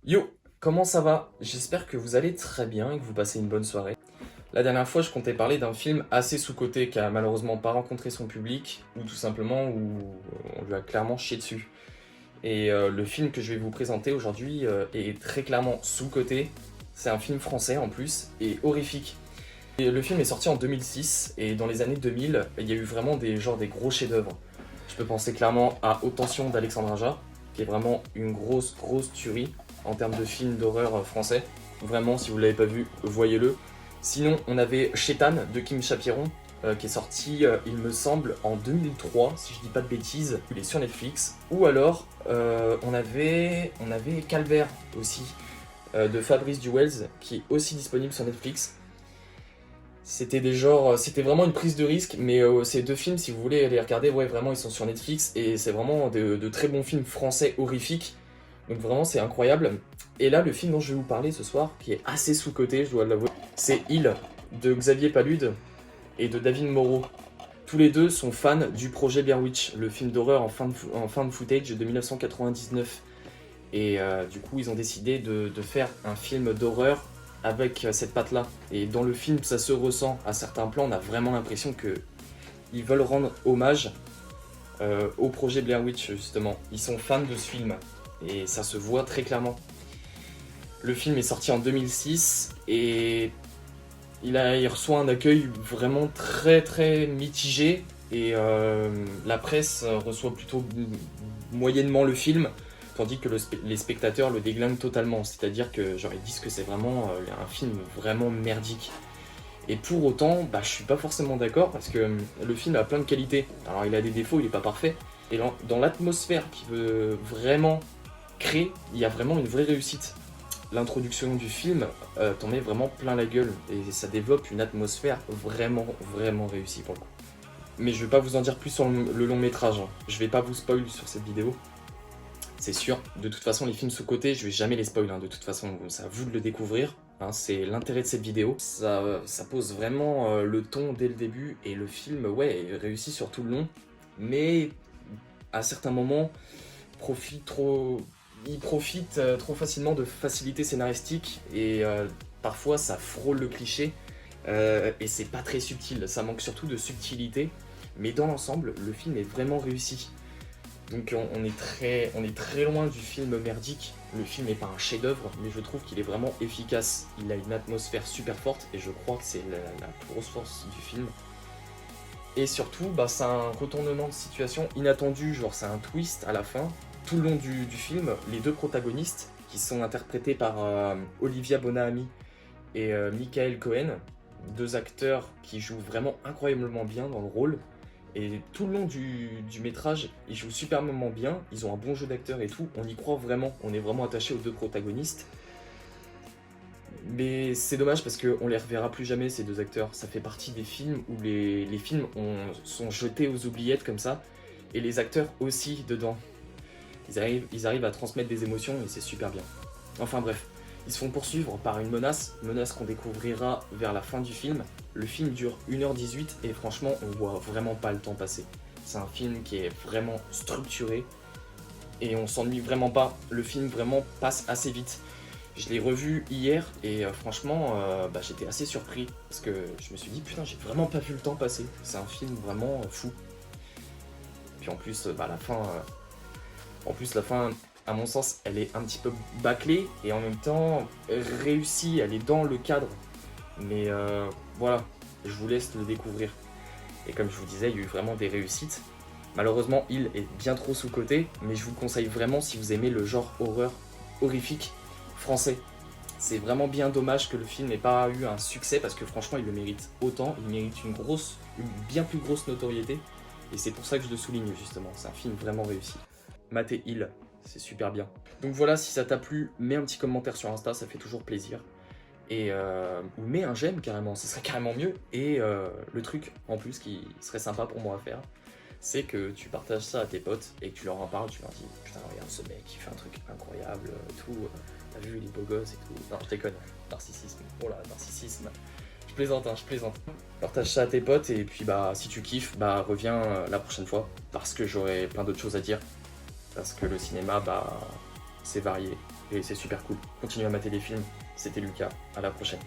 Yo, comment ça va? J'espère que vous allez très bien et que vous passez une bonne soirée. La dernière fois, je comptais parler d'un film assez sous-coté qui a malheureusement pas rencontré son public, ou tout simplement où on lui a clairement chié dessus. Et le film que je vais vous présenter aujourd'hui est très clairement sous-coté. C'est un film français en plus, et horrifique. Et le film est sorti en 2006, et dans les années 2000, il y a eu vraiment des gros chefs-d'œuvre. Je peux penser clairement à Haute Tension d'Alexandre Aja, qui est vraiment une grosse tuerie en termes de film d'horreur français. Vraiment, si vous ne l'avez pas vu, voyez-le. Sinon, on avait Chétan de Kim Chapiron, qui est sorti, il me semble, en 2003, si je dis pas de bêtises. Il est sur Netflix. Ou alors, on avait Calvaire aussi, de Fabrice Duwels, qui est aussi disponible sur Netflix. C'était vraiment une prise de risque, mais ces deux films, si vous voulez les regarder, ouais, vraiment, ils sont sur Netflix et c'est vraiment de très bons films français horrifiques. Donc vraiment, c'est incroyable. Et là, le film dont je vais vous parler ce soir, qui est assez sous-coté, je dois l'avouer, c'est Il de Xavier Palude et de David Moreau. Tous les deux sont fans du projet Blair Witch, le film d'horreur en fin de footage de 1999. Et du coup, ils ont décidé de faire un film d'horreur avec cette patte-là. Et dans le film, ça se ressent. À certains plans, on a vraiment l'impression qu'ils veulent rendre hommage au projet Blair Witch, justement. Ils sont fans de ce film. Et ça se voit très clairement. Le film est sorti en 2006 et il reçoit un accueil vraiment très mitigé. Et la presse reçoit plutôt moyennement le film, tandis que les spectateurs le déglinguent totalement. C'est-à-dire que genre, ils disent que c'est vraiment un film vraiment merdique. Et pour autant, je suis pas forcément d'accord parce que le film a plein de qualités. Alors il a des défauts, il est pas parfait. Et dans l'atmosphère qu'il veut vraiment créer, il y a vraiment une vraie réussite. L'introduction du film t'en met vraiment plein la gueule et ça développe une atmosphère vraiment réussie pour le coup. Mais je vais pas vous en dire plus sur le long métrage, hein. Je vais pas vous spoil sur cette vidéo. C'est sûr, de toute façon les films sous-cotés, je vais jamais les spoil, hein. De toute façon c'est à vous de le découvrir, hein. C'est l'intérêt de cette vidéo. Ça pose vraiment le ton dès le début et le film, ouais, réussit sur tout le long. Mais à certains moments, il profite trop facilement de facilité scénaristique et parfois ça frôle le cliché et c'est pas très subtil, ça manque surtout de subtilité, mais dans l'ensemble, le film est vraiment réussi. Donc on est très loin du film merdique. Le film n'est pas un chef-d'œuvre, mais je trouve qu'il est vraiment efficace. Il a une atmosphère super forte et je crois que c'est la plus grosse force du film. Et surtout, c'est un retournement de situation inattendu, genre c'est un twist à la fin. Tout le long du film, les deux protagonistes, qui sont interprétés par Olivia Bonahami et Michael Cohen, deux acteurs qui jouent vraiment incroyablement bien dans le rôle. Et tout le long du métrage, ils jouent superbement bien, ils ont un bon jeu d'acteur et tout, on y croit vraiment, on est vraiment attaché aux deux protagonistes. Mais c'est dommage parce qu'on les reverra plus jamais ces deux acteurs. Ça fait partie des films où les films sont jetés aux oubliettes comme ça. Et les acteurs aussi dedans. Ils arrivent à transmettre des émotions et c'est super bien. Enfin bref, ils se font poursuivre par une menace qu'on découvrira vers la fin du film. Le film dure 1h18 et franchement on voit vraiment pas le temps passer. C'est un film qui est vraiment structuré et on s'ennuie vraiment pas. Le film vraiment passe assez vite. Je l'ai revu hier et franchement j'étais assez surpris parce que je me suis dit putain j'ai vraiment pas vu le temps passer. C'est un film vraiment fou. Puis en plus la fin à mon sens elle est un petit peu bâclée et en même temps réussie, elle est dans le cadre. Mais voilà, je vous laisse le découvrir. Et comme je vous disais, il y a eu vraiment des réussites. Malheureusement, il est bien trop sous-coté, mais je vous le conseille vraiment si vous aimez le genre horreur horrifique français. C'est vraiment bien dommage que le film n'ait pas eu un succès parce que franchement il le mérite autant, il mérite une bien plus grosse notoriété et c'est pour ça que je le souligne justement, c'est un film vraiment réussi. Matez Il, c'est super bien. Donc voilà, si ça t'a plu, mets un petit commentaire sur Insta, ça fait toujours plaisir. Et ou mets un j'aime carrément, ça serait carrément mieux. Et le truc en plus qui serait sympa pour moi à faire, c'est que tu partages ça à tes potes et que tu leur en parles, tu leur dis putain regarde ce mec qui fait un truc incroyable, tout, t'as vu il est beau gosse et tout. Non je déconne, narcissisme, oh là narcissisme. Je plaisante je plaisante. Partage ça à tes potes et puis si tu kiffes, reviens la prochaine fois parce que j'aurai plein d'autres choses à dire. Parce que le cinéma c'est varié. et c'est super cool. Continuez à mater les films, c'était Lucas, à la prochaine.